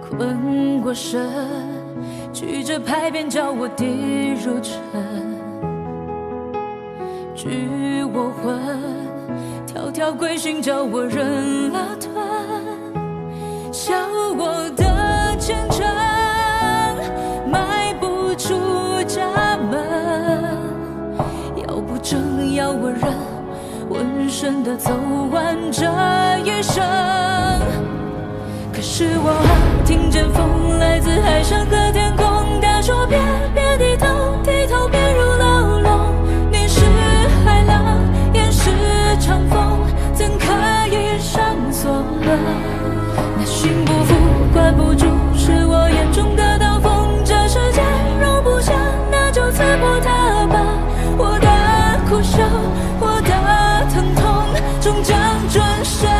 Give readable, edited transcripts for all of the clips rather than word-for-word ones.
困过身，曲折拍扁叫我跌入尘，拘我魂，条条规训叫我忍了吞，笑我的虔诚，迈不出家门，要不正要我忍，浑身的走完这一生。可是我听见风来自海上和天空，他说别低头，低头便入牢笼。你是海浪，也是长风，怎可以上锁了？那心不服，管不住，是我眼中的刀锋。这世界容不下，那就刺破它吧。我的苦笑，我的疼痛，终将转身。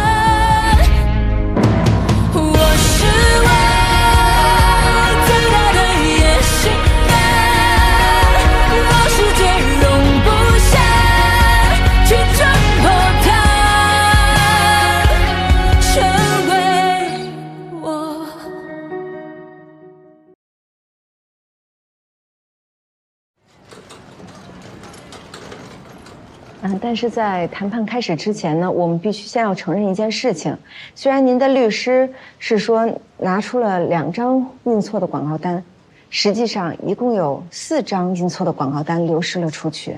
但是在谈判开始之前呢，我们必须先要承认一件事情。虽然您的律师是说拿出了2张印错的广告单，实际上一共有4张印错的广告单流失了出去。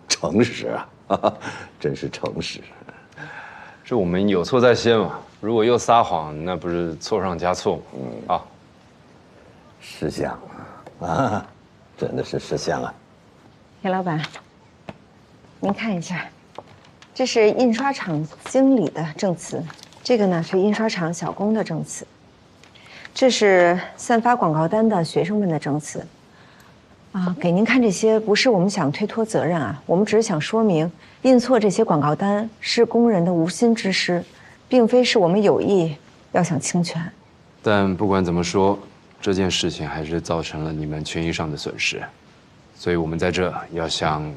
诚实啊，真是诚实。这我们有错在先嘛，如果又撒谎，那不是错上加错吗？啊，识相啊，真的是识相啊。田老板，您看一下，这是印刷厂经理的证词，这个呢是印刷厂小工的证词，这是散发广告单的学生们的证词。给您看这些不是我们想推脱责任啊，我们只是想说明，印错这些广告单是工人的无心之失，并非是我们有意要想侵权。但不管怎么说，这件事情还是造成了你们权益上的损失，所以我们在这要向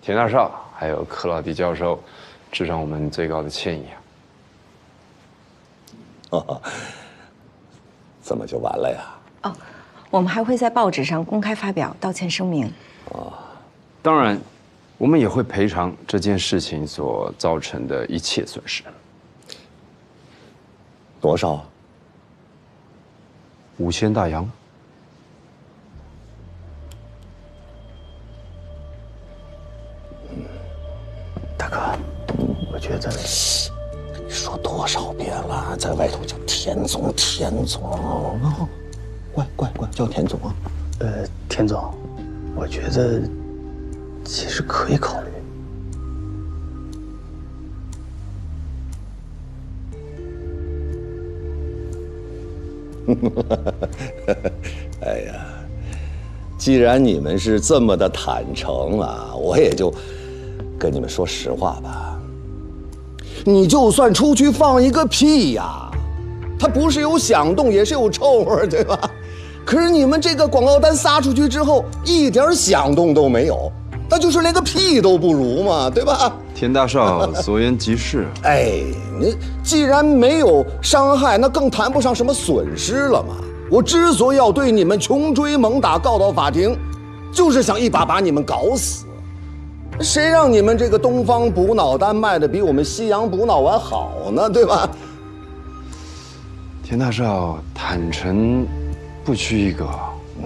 田大少还有克劳迪教授致上我们最高的歉意啊。怎么就完了呀？哦。我们还会在报纸上公开发表道歉声明。当然，我们也会赔偿这件事情所造成的一切损失。多少？5000大洋。大哥，我觉得你说多少遍了，在外头叫田总，田总。乖，叫田总啊。田总，我觉得其实可以考虑。哎呀，既然你们是这么的坦诚啊，我也就跟你们说实话吧。你就算出去放一个屁呀，它不是有响动，也是有臭味，对吧？可是你们这个广告单撒出去之后，一点响动都没有，那就是连个屁都不如嘛，对吧？田大少所言极是。哎，你既然没有伤害，那更谈不上什么损失了嘛。我之所以要对你们穷追猛打告到法庭，就是想一把把你们搞死。谁让你们这个东方补脑丹卖的比我们西洋补脑丸好呢，对吧？田大少坦诚不拘一格，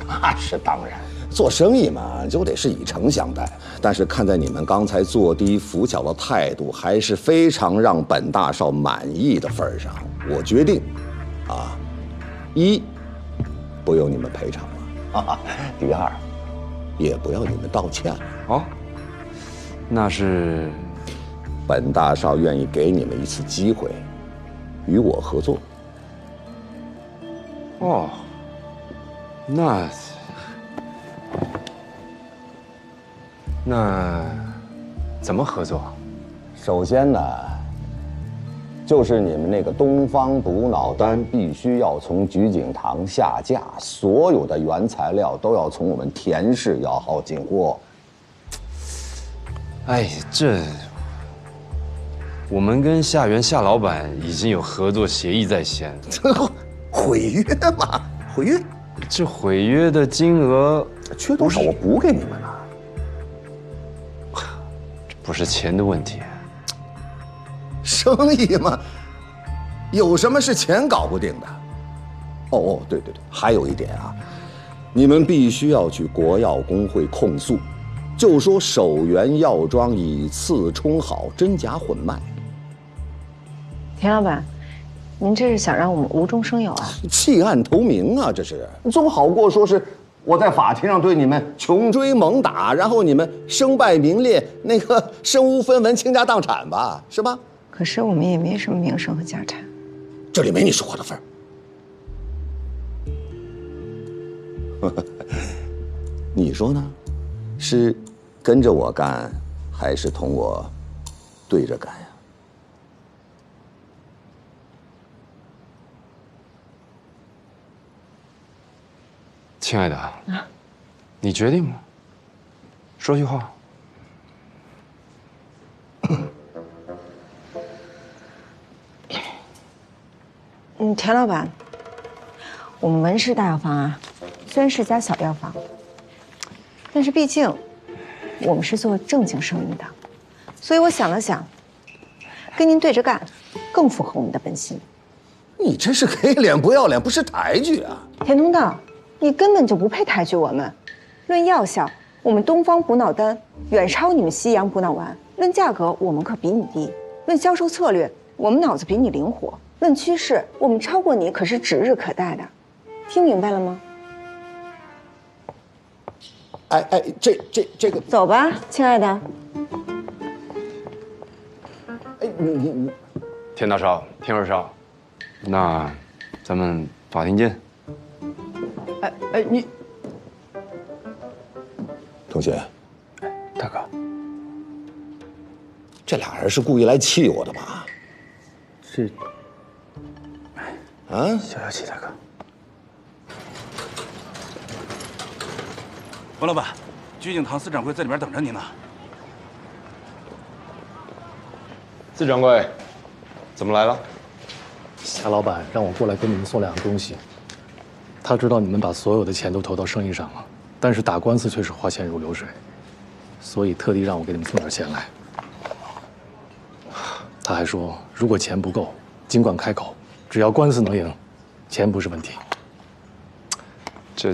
那是当然。做生意嘛，就得是以诚相待。但是看在你们刚才坐低扶小的态度，还是非常让本大少满意的份上，我决定，一，不用你们赔偿了；第二，也不要你们道歉了。哦，那是本大少愿意给你们一次机会，与我合作。哦，那怎么合作？首先呢，就是你们那个东方补脑丹必须要从菊景堂下架，所有的原材料都要从我们田氏药号进货。哎，我们跟夏源夏老板已经有合作协议在先，毁约嘛，毁约。这毁约的金额缺多少我补给你们了。不是钱的问题。生意嘛，有什么是钱搞不定的？哦，对，还有一点啊，你们必须要去国药工会控诉，就说首源药庄以次充好，真假混卖。田老板，您这是想让我们无中生有啊？弃暗投明啊，这是总好过说是我在法庭上对你们穷追猛打，然后你们身败名裂，那个身无分文、倾家荡产吧，是吧？可是我们也没什么名声和家产，这里没你说话的份儿。你说呢？是跟着我干，还是同我对着干呀？亲爱的，你决定吗？说句话。田老板，我们文氏大药房啊，虽然是家小药房，但是毕竟我们是做正经生意的，所以我想了想，跟您对着干，更符合我们的本心。你这是给脸不要脸，不识抬举啊！田通道，你根本就不配抬举我们。论药效，我们东方补脑丹远超你们西洋补脑丸；论价格，我们可比你低；论销售策略，我们脑子比你灵活；论趋势，我们超过你可是指日可待的。听明白了吗？哎，这个，走吧，亲爱的。哎，你，田大少，田二少，那咱们法庭见。哎，你，同学，大哥，这俩人是故意来气我的吧？这，啊，消消气，大哥。王老板，鞠景堂司掌柜在里边等着您呢。司掌柜，怎么来了？夏老板让我过来给你们送2样东西。他知道你们把所有的钱都投到生意上了，但是打官司却是花钱如流水，所以特地让我给你们送点钱来。他还说，如果钱不够，尽管开口，只要官司能赢，钱不是问题。这，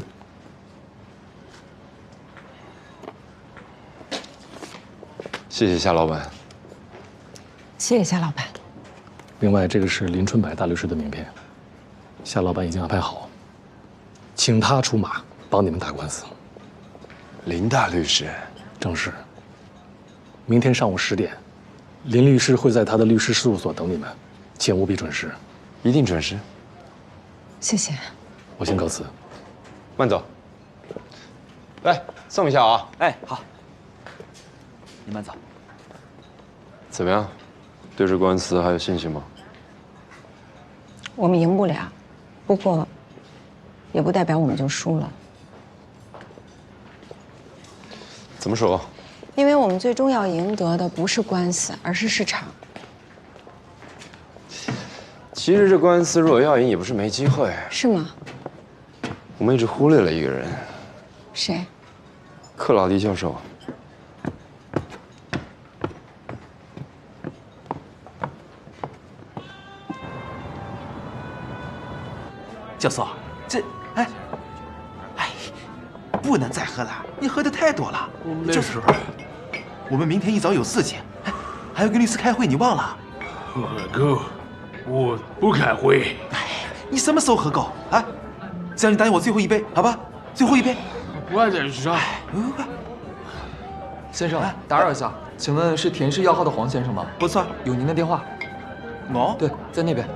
谢谢夏老板。谢谢夏老板。另外，这个是林春柏大律师的名片，夏老板已经安排好，请他出马帮你们打官司。林大律师，正是。明天上午10点，林律师会在他的律师事务所等你们，请务必准时。一定准时。谢谢。我先告辞。慢走。来，送一下啊。哎，好，你慢走。怎么样？对这官司还有信心吗？我们赢不了，不过，也不代表我们就输了。怎么说？因为我们最终要赢得的不是官司，而是市场。其实这官司如果要赢，也不是没机会。是吗？我们一直忽略了一个人，谁？克劳迪教授。教授，不能再喝了，你喝的太多了。就是，我们明天一早有事情，还要跟律师开会，你忘了？喝够，我不开会。你什么时候喝够啊？只要你答应我最后一杯，好吧？最后一杯。我在上。先生，打扰一下，请问是田氏药号的黄先生吗？不错，有您的电话。我对，在那边，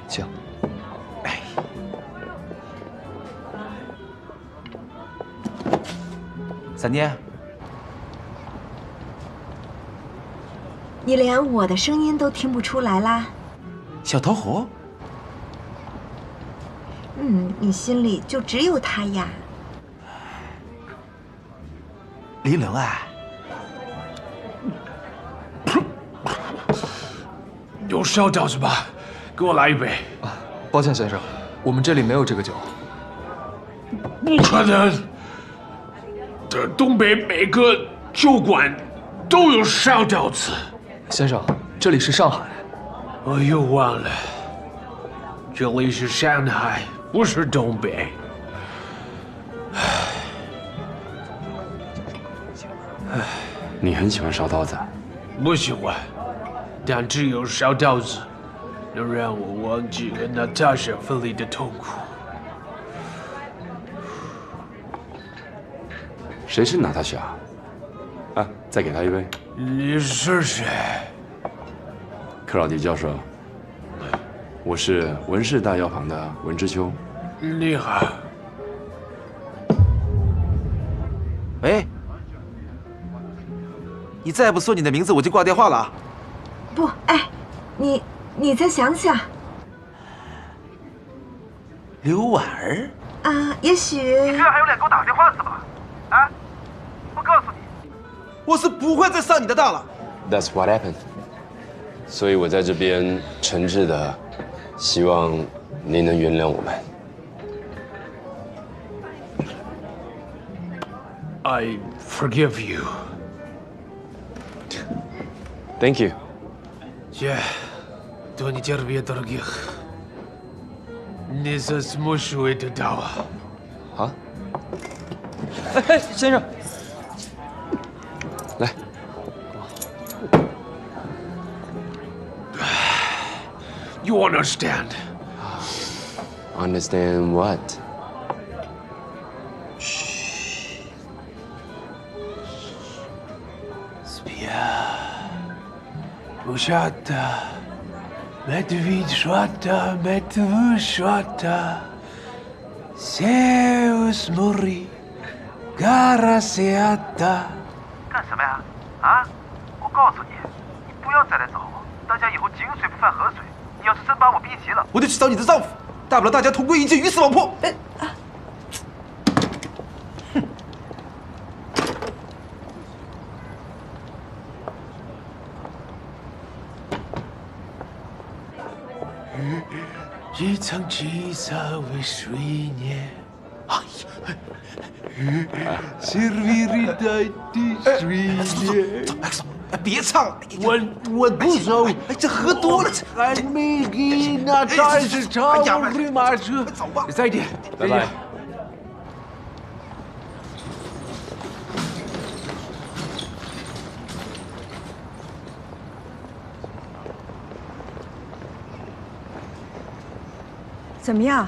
请。闪电，你连我的声音都听不出来啦？小桃核。你心里就只有他呀。林龙啊，有烧饺子吧？给我来一杯。啊，抱歉先生，我们这里没有这个酒。不可能！这东北每个酒馆都有烧饺子。先生，这里是上海。我又忘了，这里是上海，不是东北。你很喜欢烧刀子？不喜欢，但只有烧刀子能让我忘记和娜塔莎分离的痛苦。谁是娜塔莎？啊，再给他一杯。你是谁？克劳迪教授，我是文氏大药房的文之秋。你好。喂，你再不说你的名字，我就挂电话了啊！不，哎，你再想想刘婉儿啊，也许你居然还有脸给我打电话是吧？啊！我告诉你，我是不会再上你的当了。That's what happened。所以我在这边诚挚的希望您能原谅我们。I forgive you. Thank you. Я до нетерпения дорогих. Не засмущу это дава. 好，哎，先生，来。You understand? Understand what? Ушата, медведь шата, медведь шата, Zeus muri, Garasiata。干什么呀？啊！我告诉你，你不要再来找我，大家以后井水不犯河水。你要是真把我逼急了，我就去找你的丈夫，大不了大家同归于尽，鱼死网破。一层七色为水年，Servire的水年。走，别唱了，我不走，这喝多了，俺没给那大是超驴马车。走吧，再见，拜拜。怎么样？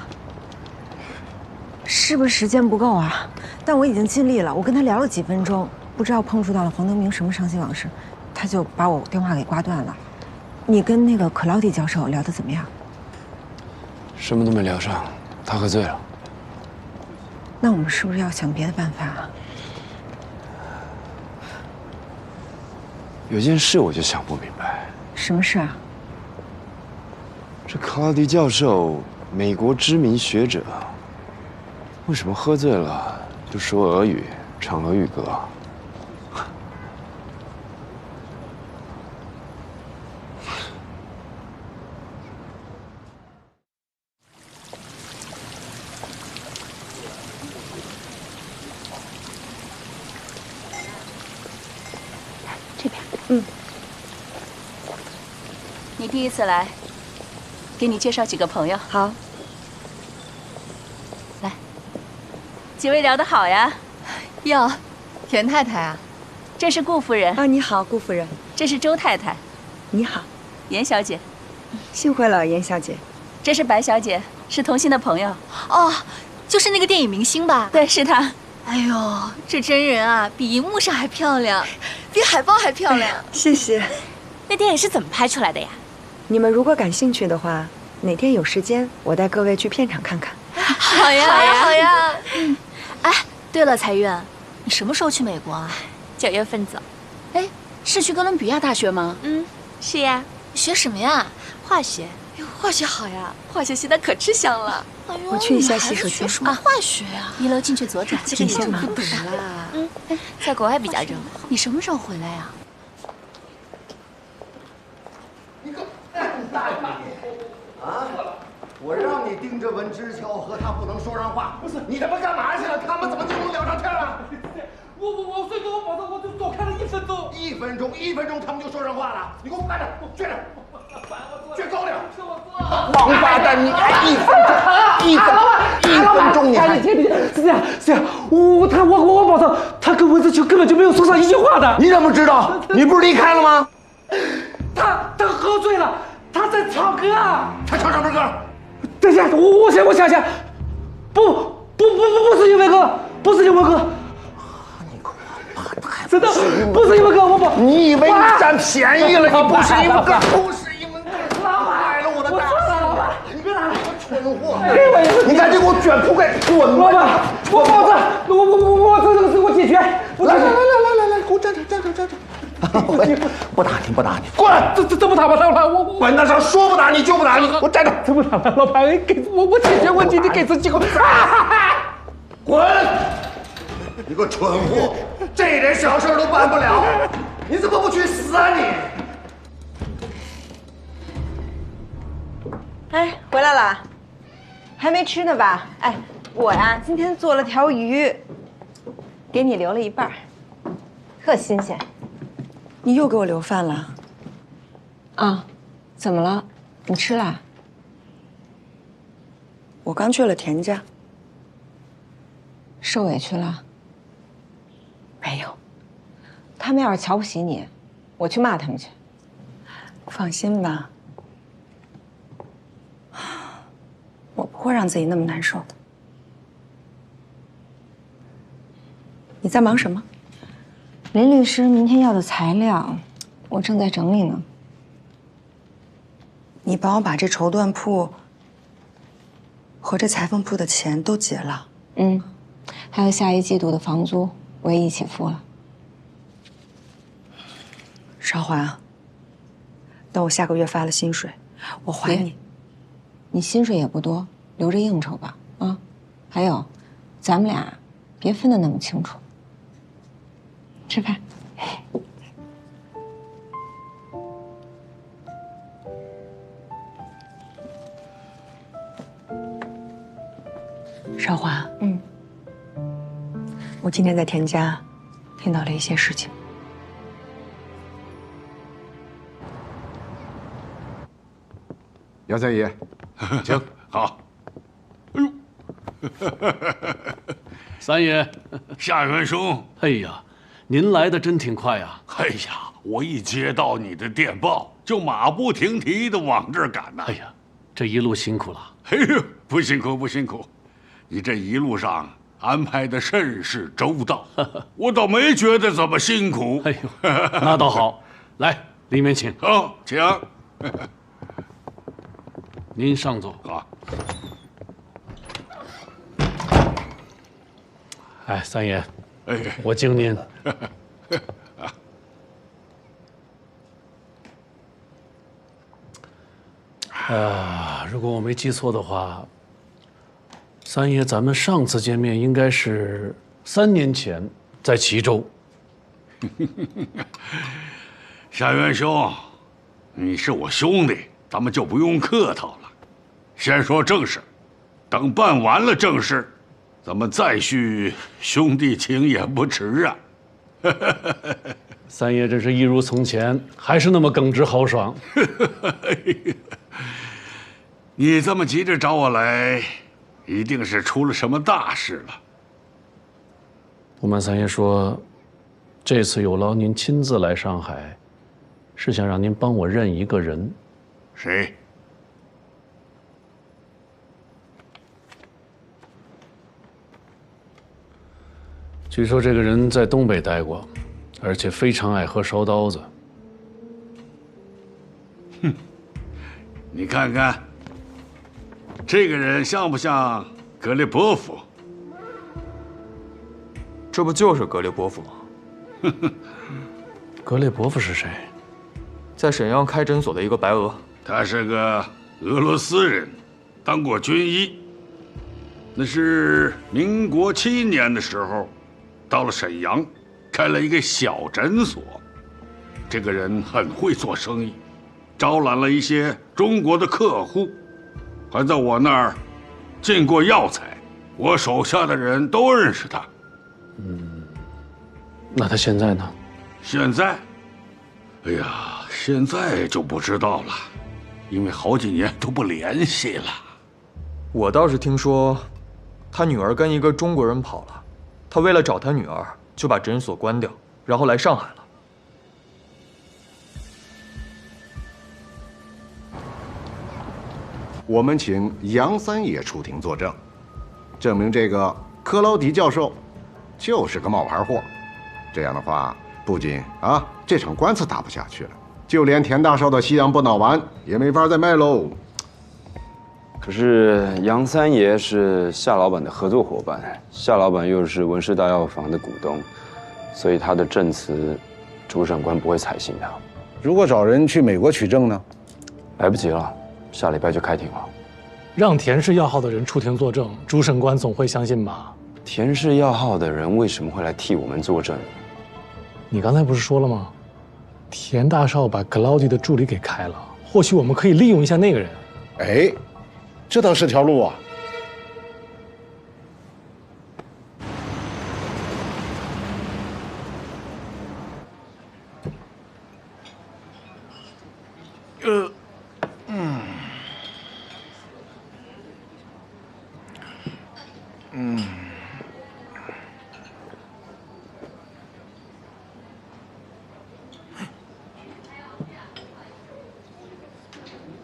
是不是时间不够啊？但我已经尽力了，我跟他聊了几分钟，不知道碰触到了黄德明什么伤心往事，他就把我电话给挂断了。你跟那个克劳迪教授聊得怎么样？什么都没聊上，他喝醉了。那我们是不是要想别的办法啊？有件事我就想不明白，什么事啊？这克劳迪教授，美国知名学者，为什么喝醉了就说俄语，唱俄语歌？这边，你第一次来，给你介绍几个朋友。好，来，几位聊得好呀？哟，田太太啊，这是顾夫人啊，你好，顾夫人。这是周太太，你好，严小姐。幸会了，严小姐。这是白小姐，是童心的朋友。哦，就是那个电影明星吧？对，是她。哎呦，这真人啊，比荧幕上还漂亮，比海报还漂亮。谢谢。那电影是怎么拍出来的呀？你们如果感兴趣的话，哪天有时间，我带各位去片场看看。好呀，好呀，好呀。哎，对了，财运，你什么时候去美国啊？9月份走。哎，是去哥伦比亚大学吗？是呀。学什么呀？化学。哟，化学好呀，化学系的可吃香了。哎呦，我去一下洗手间。什么化学呀？1楼进去左转。这个不懂啦。在国外比较热。你什么时候回来呀？盯着文之乔和他不能说上话。不是，你他妈干嘛去了？他们怎么就能聊上天了？我睡着，我保证我就多看了1分钟。1分钟，他们就说上话了。你给我快点，撅着，撅高点。王八蛋，你1分钟，你还是这样，我保证，他跟文之乔根本就没有说上一句话的。你怎么知道？你不是离开了吗？他喝醉了，他在唱歌啊。他唱什么歌？等一下，我想想，不是英文歌，不是英文歌。真的不是英文歌，我保。你以为你占便宜了？你不是英文歌，不是英文歌，坏了我的大事！老板，你别拿蠢货！你赶紧给我卷铺盖滚吧！老板，我保证，我这个事我解决。来，给我站着！不打你，滚！这不打吧，老板，我管得上说不打你就不打你，给我站着！这不打吧，老板，给我解决问题，你给这机会。滚！你个蠢货，这点小事都办不了，你怎么不去死啊你？哎，回来了，还没吃呢吧？哎，我呀今天做了条鱼，给你留了一半，特新鲜。你又给我留饭了？啊，怎么了？你吃了？我刚去了田家。受委屈了？没有。他们要是瞧不起你，我去骂他们去。放心吧，我不会让自己那么难受的。你在忙什么？林律师明天要的材料，我正在整理呢。你帮我把这绸缎铺和这裁缝铺的钱都结了。嗯，还有下1季度的房租，我也一起付了。韶华，等我下个月发了薪水，我还你。你薪水也不多，留着应酬吧。啊，还有，咱们俩别分得那么清楚。吃饭。韶华，我今天在田家听到了一些事情。姚三爷，请好。哎呦，三爷，夏元兄，哎呀，您来的真挺快啊！哎呀，我一接到你的电报，就马不停蹄的往这儿赶呐。哎呀，这一路辛苦了。哎呦，不辛苦不辛苦，你这一路上安排的甚是周到，我倒没觉得怎么辛苦。哎呦，那倒好。来，里面请。好，请。您上座。好。哎，三爷，哎，我敬您。如果我没记错的话，三爷，咱们上次见面应该是3年前，在齐州。夏元兄，你是我兄弟，咱们就不用客套了。先说正事，等办完了正事，咱们再续兄弟情也不迟啊。三爷真是一如从前，还是那么耿直豪爽。你这么急着找我来，一定是出了什么大事了。不瞒三爷说，这次有劳您亲自来上海，是想让您帮我认一个人。谁？据说这个人在东北待过，而且非常爱喝烧刀子。哼，你看看，这个人像不像格列波夫？这不就是格列波夫吗？格列波夫是谁？在沈阳开诊所的一个白俄。他是个俄罗斯人，当过军医。那是民国7年的时候，到了沈阳，开了一个小诊所。这个人很会做生意，招揽了一些中国的客户，还在我那儿进过药材，我手下的人都认识他。那他现在呢？现在，哎呀，现在就不知道了，因为好几年都不联系了。我倒是听说，他女儿跟一个中国人跑了，他为了找他女儿，就把诊所关掉，然后来上海了。我们请杨三爷出庭作证，证明这个克劳迪教授就是个冒牌货。这样的话，不仅这场官司打不下去了，就连田大少的西洋不脑丸也没法再卖喽。可是杨三爷是夏老板的合作伙伴，夏老板又是文氏大药房的股东，所以他的证词，主审官不会采信的。如果找人去美国取证呢？来不及了，下礼拜就开庭了。让田氏药号的人出庭作证，主审官总会相信吧？田氏药号的人为什么会来替我们作证？你刚才不是说了吗？田大少把克劳迪的助理给开了，或许我们可以利用一下那个人。哎，这倒是条路啊。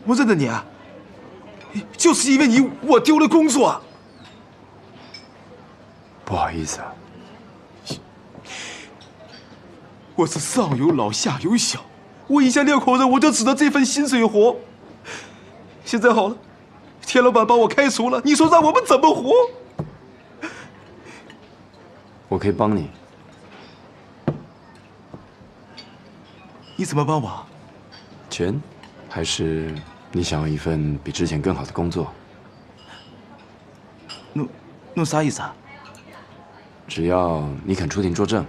我认得你啊，就是因为你，我丢了工作。不好意思啊，我是上有老下有小，我一家6口人，我就指着这份薪水活。现在好了，田老板把我开除了，你说让我们怎么活？我可以帮你。你怎么帮我？钱，还是你想要一份比之前更好的工作？那啥意思啊？只要你肯出庭作证。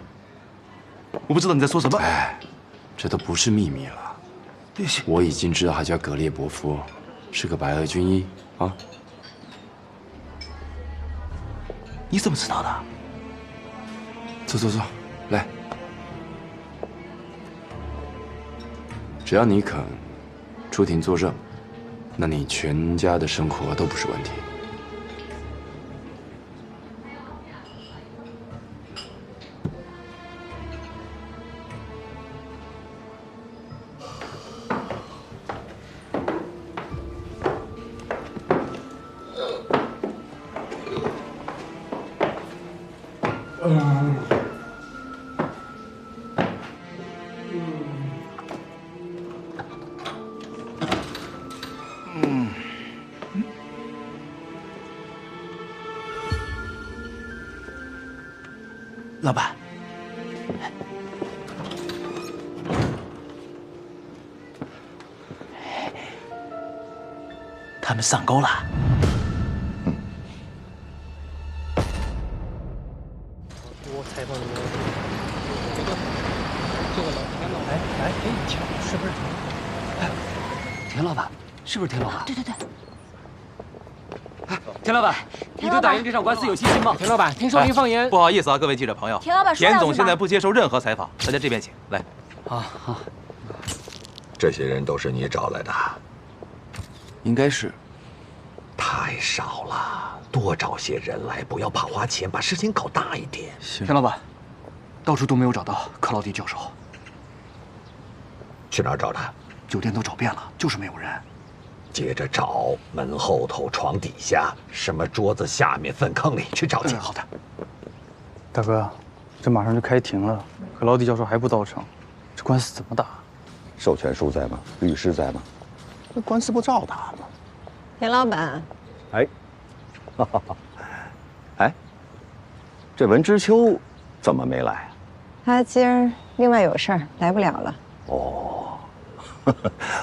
我不知道你在说什么。哎，这都不是秘密了。我已经知道他叫格列伯夫，是个白俄军医啊。你怎么知道的？坐坐坐，来。只要你肯出庭作证，那你全家的生活都不是问题。老板，他们上钩了。我采访你们这个老田老板，哎，是不是？哎，田老板，是不是田老板？对对对。田老板，你对打赢这场官司有信心吗？田老板，听说您放言，不好意思啊，各位记者朋友，田老板说田总现在不接受任何采访，大家这边请。来，好。这些人都是你找来的？应该是。太少了，多找些人来，不要怕花钱，把事情搞大一点。田老板，到处都没有找到克劳迪教授。去哪儿找的？酒店都找遍了，就是没有人。接着找门后头、床底下、什么桌子下面、粪坑里去找去。好的。大哥，这马上就开庭了，克劳迪教授还不到场，这官司怎么打？授权书在吗？律师在吗？那官司不照打吗？田老板，哎，哎，这文之秋怎么没来啊？他今儿另外有事儿，来不了了。哦，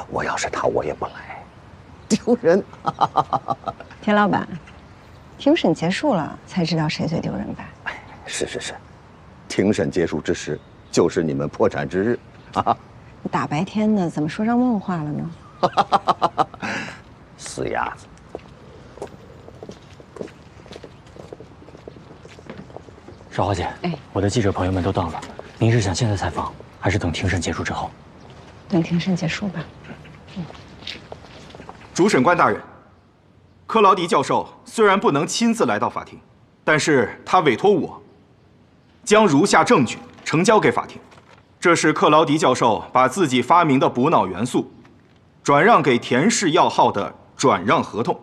我要是他，我也不来，丢人。田老板，庭审结束了才知道谁最丢人吧？是，庭审结束之时，就是你们破产之日啊！大白天的，怎么说上梦话了呢？死鸭子！少华姐，我的记者朋友们都到了，您是想现在采访，还是等庭审结束之后？等庭审结束吧。主审官大人，克劳迪教授虽然不能亲自来到法庭，但是他委托我将如下证据呈交给法庭。这是克劳迪教授把自己发明的补脑元素转让给田氏药号的转让合同。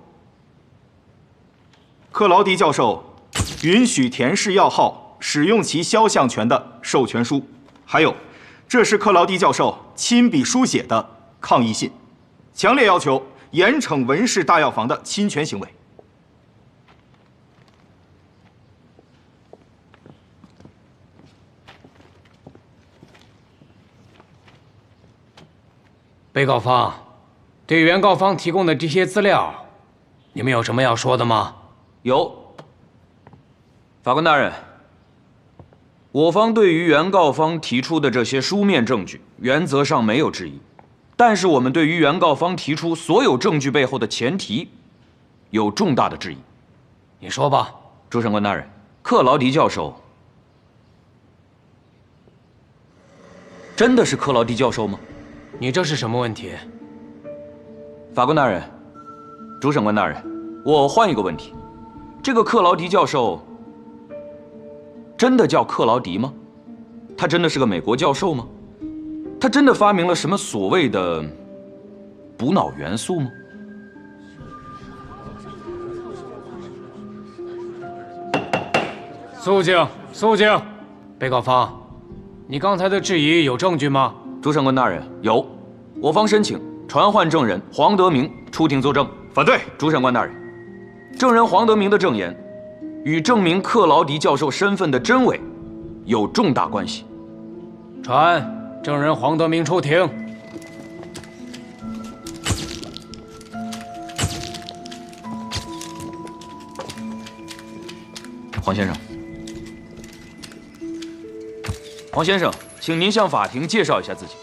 克劳迪教授允许田氏药号使用其肖像权的授权书，还有，这是克劳迪教授亲笔书写的抗议信，强烈要求严惩文氏大药房的侵权行为。被告方，对原告方提供的这些资料，你们有什么要说的吗？有。法官大人，我方对于原告方提出的这些书面证据，原则上没有质疑，但是我们对于原告方提出所有证据背后的前提，有重大的质疑。你说吧。主审官大人，克劳迪教授真的是克劳迪教授吗？你这是什么问题？法官大人，主审官大人，我换一个问题，这个克劳迪教授真的叫克劳迪吗？他真的是个美国教授吗？他真的发明了什么所谓的补脑元素吗？肃静，肃静！被告方，你刚才的质疑有证据吗？主审官大人，有，我方申请传唤证人黄德明出庭作证。反对。主审官大人，证人黄德明的证言与证明克劳迪教授身份的真伪有重大关系。传证人黄德明出庭。黄先生，黄先生，请您向法庭介绍一下自己。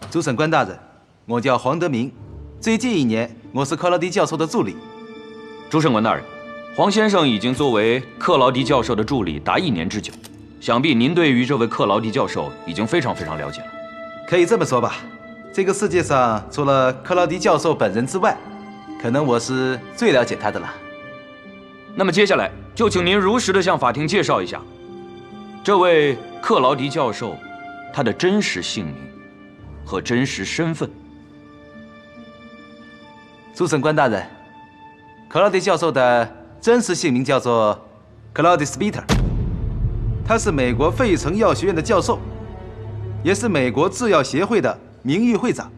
主审官大人，我叫黄德明，最近1年我是克劳迪教授的助理。主审官大人，黄先生已经作为克劳迪教授的助理达1年之久，想必您对于这位克劳迪教授已经非常了解了。可以这么说吧，这个世界上除了克劳迪教授本人之外，可能我是最了解他的了。那么接下来就请您如实的向法庭介绍一下，这位克劳迪教授他的真实姓名和真实身份。主审官大人，克劳迪教授的真实姓名叫做克劳迪斯·彼特，他是美国费城药学院的教授，也是美国制药协会的名誉会长。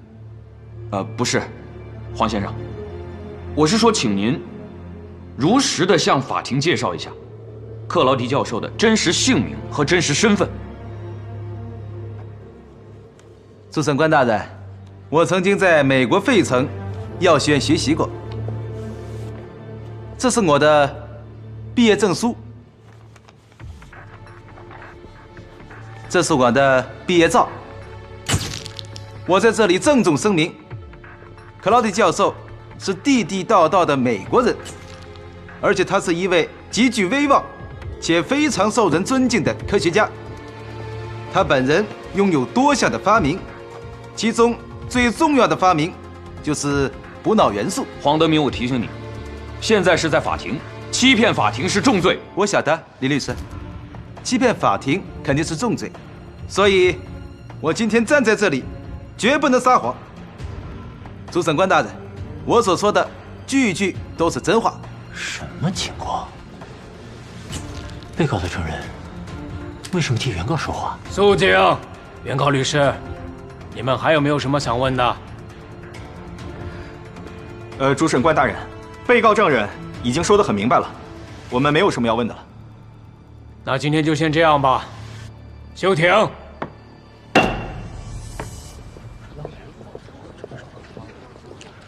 不是，黄先生，我是说，请您如实的向法庭介绍一下克劳迪教授的真实姓名和真实身份。主审官大人，我曾经在美国费城药学院学习过，这是我的毕业证书，这是我的毕业照。我在这里郑重声明，克劳迪教授是地地道道的美国人，而且他是一位极具威望且非常受人尊敬的科学家。他本人拥有多项的发明，其中最重要的发明就是补脑元素。黄德明，我提醒你，现在是在法庭，欺骗法庭是重罪。我晓得，李律师，欺骗法庭肯定是重罪，所以我今天站在这里，绝不能撒谎。主审官大人，我所说的句句都是真话。什么情况？被告的证人为什么替原告说话？肃静！原告律师，你们还有没有什么想问的？主审官大人，被告证人已经说得很明白了，我们没有什么要问的了。那今天就先这样吧，休庭。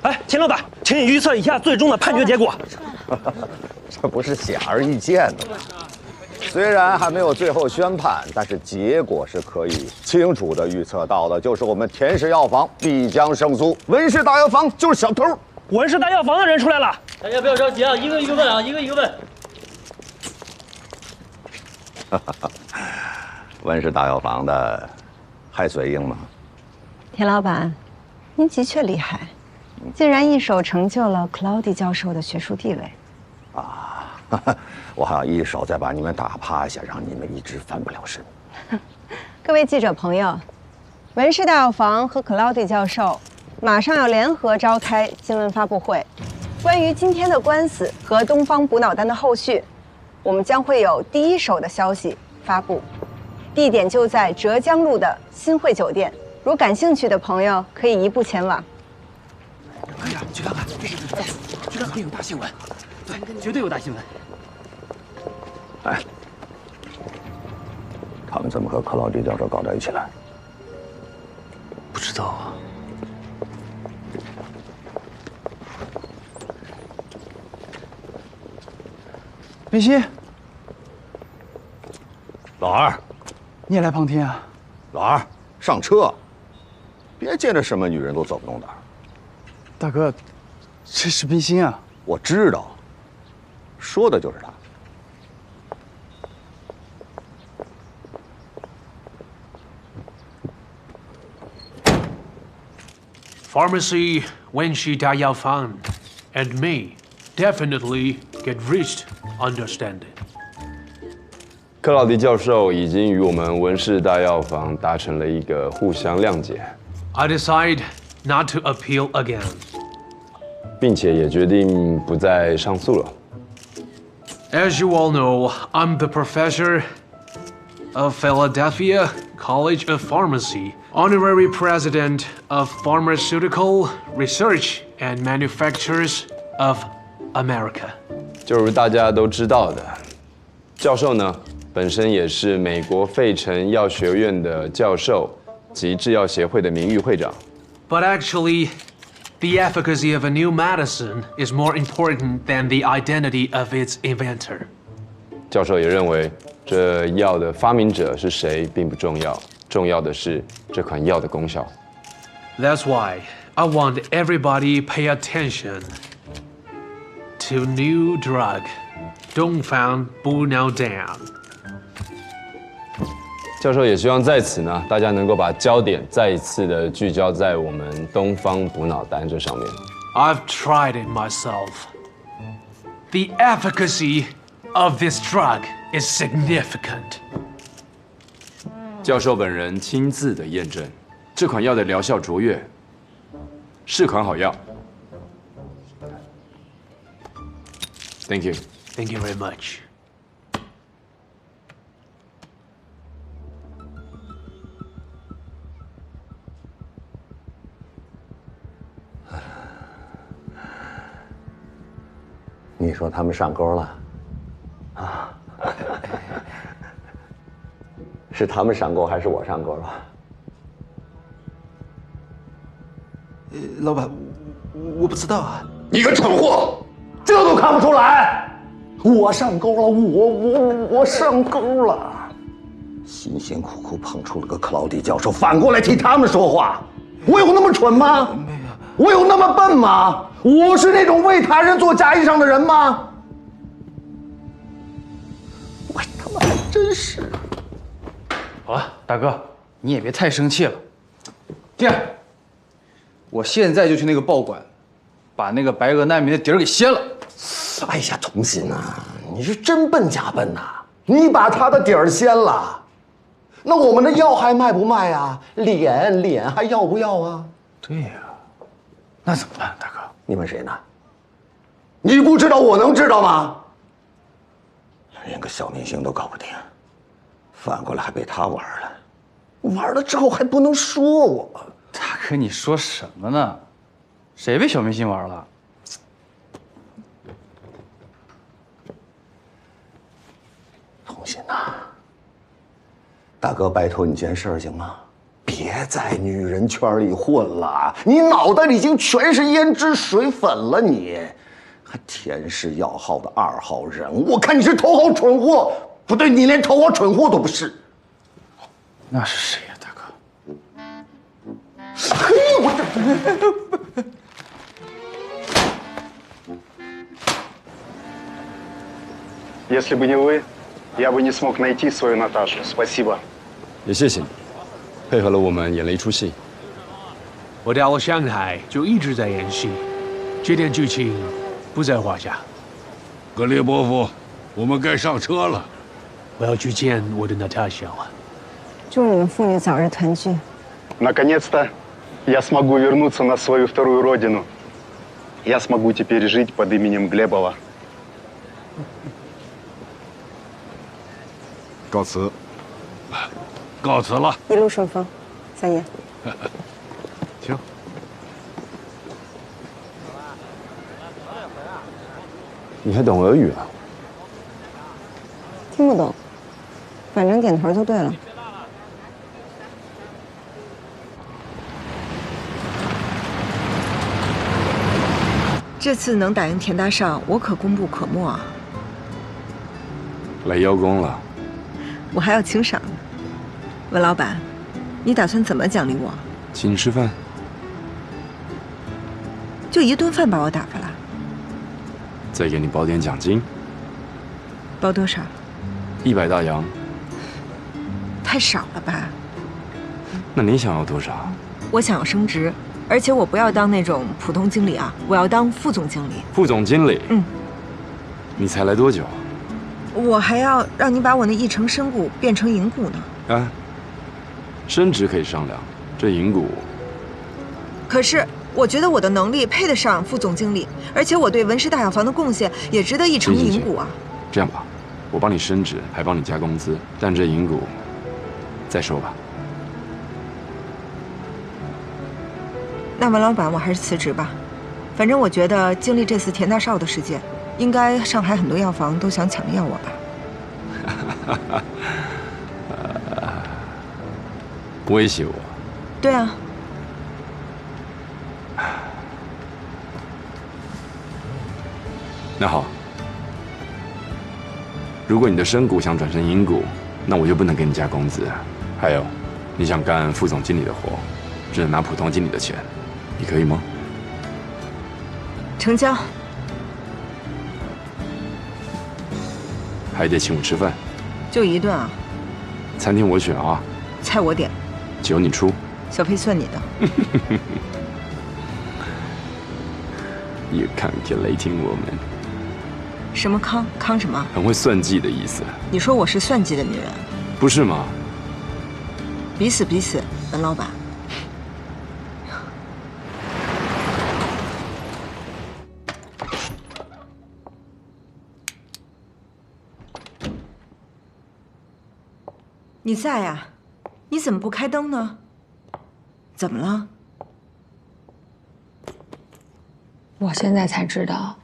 哎，钱老板，请你预测一下最终的判决结果。这不是显而易见的吗？虽然还没有最后宣判，但是结果是可以清楚地预测到的，就是我们田氏药房必将胜诉，文氏大药房就是小偷。文氏大药房的人出来了，大家不要着急啊，一个一个问啊，一个一个问。温氏大药房的还随应吗？田老板，您的确厉害，竟然一手成就了克劳迪教授的学术地位。我还要一手再把你们打趴下，让你们一直翻不了身。各位记者朋友，温氏大药房和克劳迪教授马上要联合召开新闻发布会，关于今天的官司和东方补脑丹的后续，我们将会有第一手的消息发布。地点就在浙江路的新会酒店，如感兴趣的朋友可以移步前往。快点去看看，去看看，有大新闻，对，绝对有大新闻。哎，他们怎么和克劳迪教授搞在一起了？不知道啊。冰心，老二，你也来旁听啊？老二，上车，别见着什么女人都走不动道。大哥，这是冰心啊！我知道，说的就是她。Pharmacy Wenxi Dayafang and me definitely get reached understanding. 克劳迪教授已经与我们温氏大药房达成了一个互相谅解。I decide not to appeal again. 并且也决定不再上诉了。As you all know, I'm the professor of Philadelphia College of Pharmacy, honorary president of Pharmaceutical Research and Manufacturers of America. 就如大家都知道的，教授呢本身也是美国费城药学院的教授及制药协会的名誉会长。But actually, the efficacy of a new medicine is more important than the identity of its inventor. 教授也认为，这药的发明者是谁并不重要，重要的是这款药的功效。That's why I want everybody pay attention to new drug, Dongfang Bunao-Dan. 教授也希望在此呢，大家能够把焦点再一次的聚焦在我们东方补脑丹这上面。I've tried it myself. The efficacy of this drug is significant. 教授本人亲自的验证，这款药的疗效卓越，是款好药。Thank you. Thank you very much. 你说他们上钩了，啊？是他们上钩还是我上钩了？老板，我不知道啊。你个蠢货，这都看不出来？我上钩了，我上钩了。辛辛苦苦捧出了个克劳迪教授，反过来替他们说话，我有那么蠢吗？没有。我有那么笨吗？我是那种为他人做嫁衣裳的人吗？我他妈还真是。好了，大哥，你也别太生气了。这样，我现在就去那个报馆，把那个白俄难民的底儿给掀了。哎呀，童心呐，你是真笨假笨呐！你把他的底儿掀了，那我们的药还卖不卖啊？脸还要不要啊？对呀。那怎么办，大哥？你问谁呢？你不知道，我能知道吗？连个小明星都搞不定，反过来还被他玩了，玩了之后还不能说我。大哥，你说什么呢？谁被小明星玩了？童心呐，大哥，拜托你件事行吗？别在女人圈里混了，你脑袋里已经全是胭脂水粉了，你还田氏药号的2号人，我看你是头号蠢货。不对，你连头号蠢货都不是。那是谁呀，大哥？嘿，我这Если бы не вы, я бы не смог найти свою Наташу. Спасибо. 也谢谢你，配合了我们演了一出戏。我到了上海就一直在演戏，这点剧情不在话下。格列伯夫，我们该上车了。我要去见我的 Natasha 了。祝你们父女早日团聚。Наконец-то я смогу вернуться на свою вторую родину. Я смогу теперь жить под именем Глебова. 告辞。告辞了。一路顺风，三爷。请。你还懂俄语啊？听不懂，反正点头就对了。这次能打赢田大少，我可功不可没啊！来邀功了。我还要请赏呢。文老板，你打算怎么奖励我？请你吃饭。就一顿饭把我打发了？再给你包点奖金。包多少？100大洋。太少了吧？那你想要多少？我想要升职，而且我不要当那种普通经理啊，我要当副总经理。副总经理？嗯。你才来多久？我还要让你把我那1成身股变成银股呢。啊，升职可以商量，这银股……可是我觉得我的能力配得上副总经理，而且我对文氏大药房的贡献也值得1成银股啊。这样吧，我帮你升职，还帮你加工资，但这银股再说吧。那文老板，我还是辞职吧。反正我觉得经历这次田大少的事件，应该上海很多药房都想抢着要我吧。威胁我？对啊。那好，如果你的身股想转成银股，那我就不能给你加工资。还有，你想干副总经理的活，只能拿普通经理的钱，你可以吗？成交。还得请我吃饭，就一顿啊？餐厅我选啊，菜我点，酒你出，小费算你的。You calculating woman。什么康？康什么？很会算计的意思。你说我是算计的女人？不是吗？彼此彼此，文老板。你在呀？你怎么不开灯呢？怎么了？我现在才知道，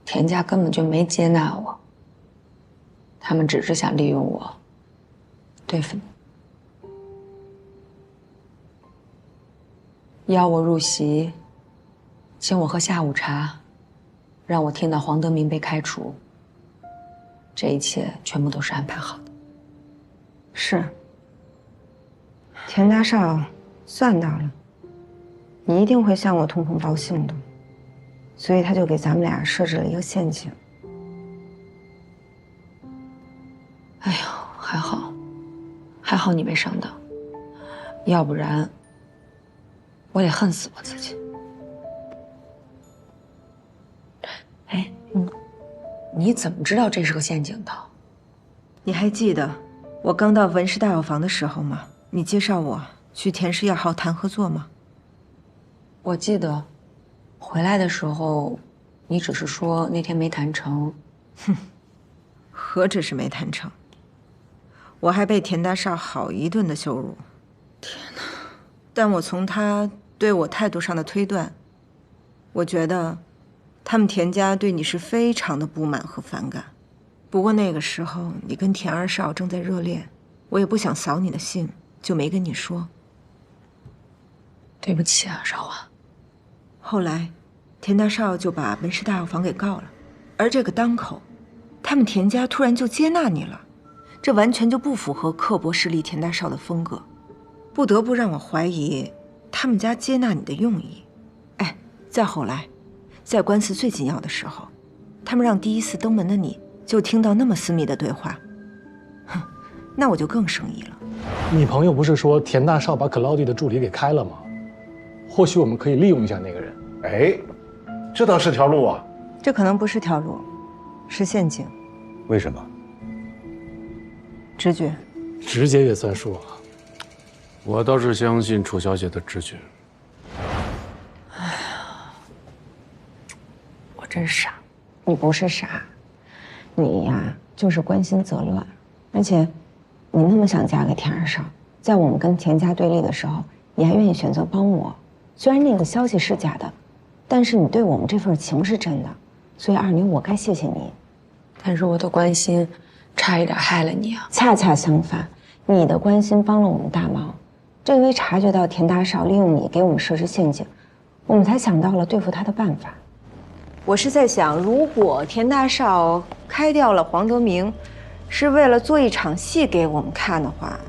田家根本就没接纳我，他们只是想利用我对付你，邀我入席，请我喝下午茶，让我听到黄德明被开除。这一切全部都是安排好的。是，田大少算到了，你一定会向我通风报信的，所以他就给咱们俩设置了一个陷阱。哎呦，还好，还好你没上当，要不然我得恨死我自己。哎，你怎么知道这是个陷阱的？你还记得我刚到文氏大药房的时候吗？你介绍我去田氏药号谈合作吗？我记得，回来的时候，你只是说那天没谈成。哼，何止是没谈成，我还被田大少好一顿的羞辱。天哪！但我从他对我态度上的推断，我觉得他们田家对你是非常的不满和反感。不过那个时候你跟田二少正在热恋，我也不想扫你的兴，就没跟你说。对不起啊，少华。后来，田大少就把文氏大药房给告了，而这个当口，他们田家突然就接纳你了，这完全就不符合刻薄势利田大少的风格，不得不让我怀疑他们家接纳你的用意。哎，再后来，在官司最紧要的时候，他们让第一次登门的你就听到那么私密的对话，哼，那我就更生疑了。你朋友不是说田大少把克劳迪的助理给开了吗？或许我们可以利用一下那个人。哎，这倒是条路啊。这可能不是条路，是陷阱。为什么？直觉。直觉也算数啊。我倒是相信楚小姐的直觉。哎呀，我真傻。你不是傻，你呀就是关心则乱，而且你那么想嫁给田二少，在我们跟田家对立的时候，你还愿意选择帮我。虽然那个消息是假的，但是你对我们这份情是真的，所以二女我该谢谢你。但是我的关心差一点害了你啊！恰恰相反，你的关心帮了我们大忙。正因为察觉到田大少利用你给我们设置陷阱，我们才想到了对付他的办法。我是在想，如果田大少开掉了黄德明，是为了做一场戏给我们看的话，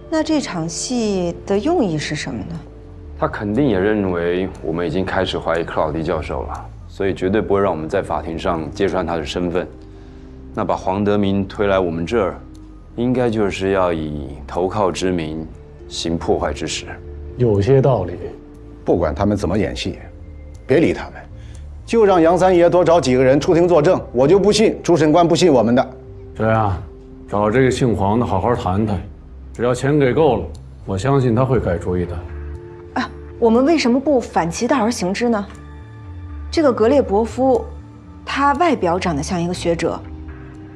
那这场戏的用意是什么呢？他肯定也认为我们已经开始怀疑克劳迪教授了，所以绝对不会让我们在法庭上揭穿他的身份。那把黄德明推来我们这儿，应该就是要以投靠之名行破坏之实。有些道理。不管他们怎么演戏，别理他们，就让杨三爷多找几个人出庭作证。我就不信主审官不信我们的。这样，找这个姓黄的好好谈谈，只要钱给够了，我相信他会改主意的。我们为什么不反其道而行之呢？这个格列伯夫，他外表长得像一个学者，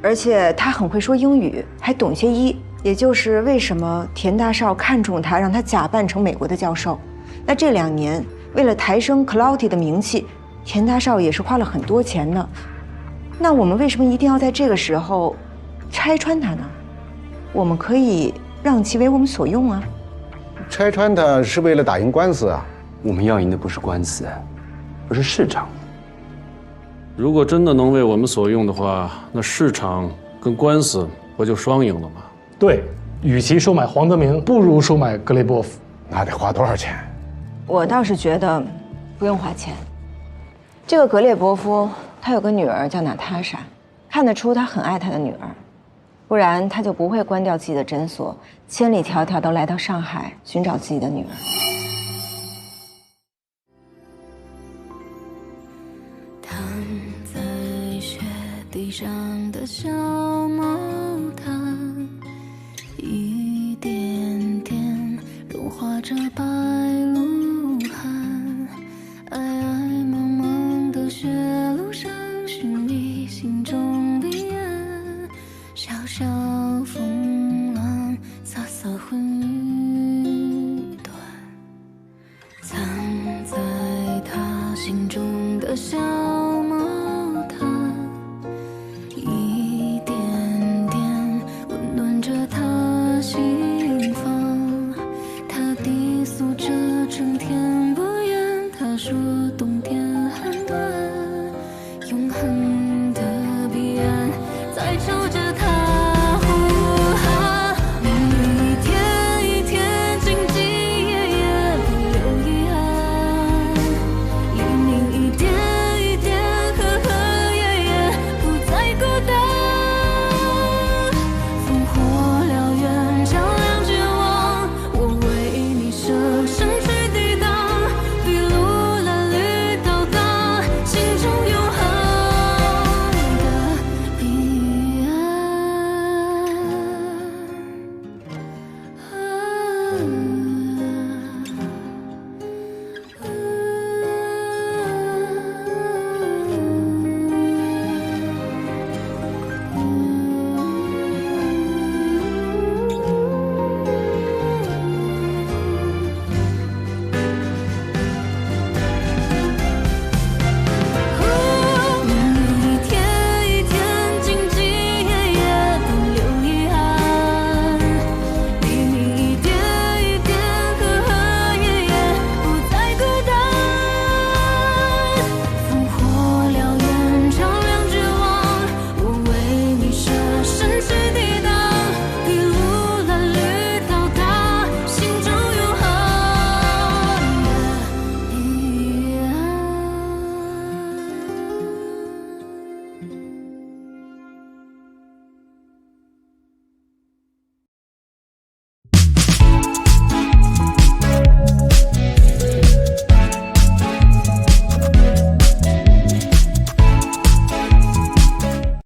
而且他很会说英语，还懂些医，也就是为什么田大少看中他，让他假扮成美国的教授。那这2年，为了抬升克劳迪的名气，田大少也是花了很多钱呢。那我们为什么一定要在这个时候拆穿他呢？我们可以让其为我们所用啊。拆穿他是为了打赢官司啊！我们要赢的不是官司，而是市场。如果真的能为我们所用的话，那市场跟官司不就双赢了吗？对，与其收买黄德明，不如收买格雷波夫。那得花多少钱？我倒是觉得不用花钱。这个格列伯夫他有个女儿叫娜塔莎，看得出他很爱他的女儿，不然他就不会关掉自己的诊所，千里迢迢都来到上海寻找自己的女儿。躺在雪地上的小毛毯，一点点融化着白鹿汗，爱爱茫茫的雪路上，是你心中的眼，小小风浪洒洒混云端，藏在他心中的小毛毯，一点点温暖着他心房，他低诉着春天不远，他说冬天很短，永恒的彼岸在朝着他呼喊，一天一天兢兢业业不留遗憾，黎明一点一点和和夜夜不再孤单，烽火燎原照亮绝望，我为你舍身去抵挡，筚路蓝缕到达心中永恒的彼岸。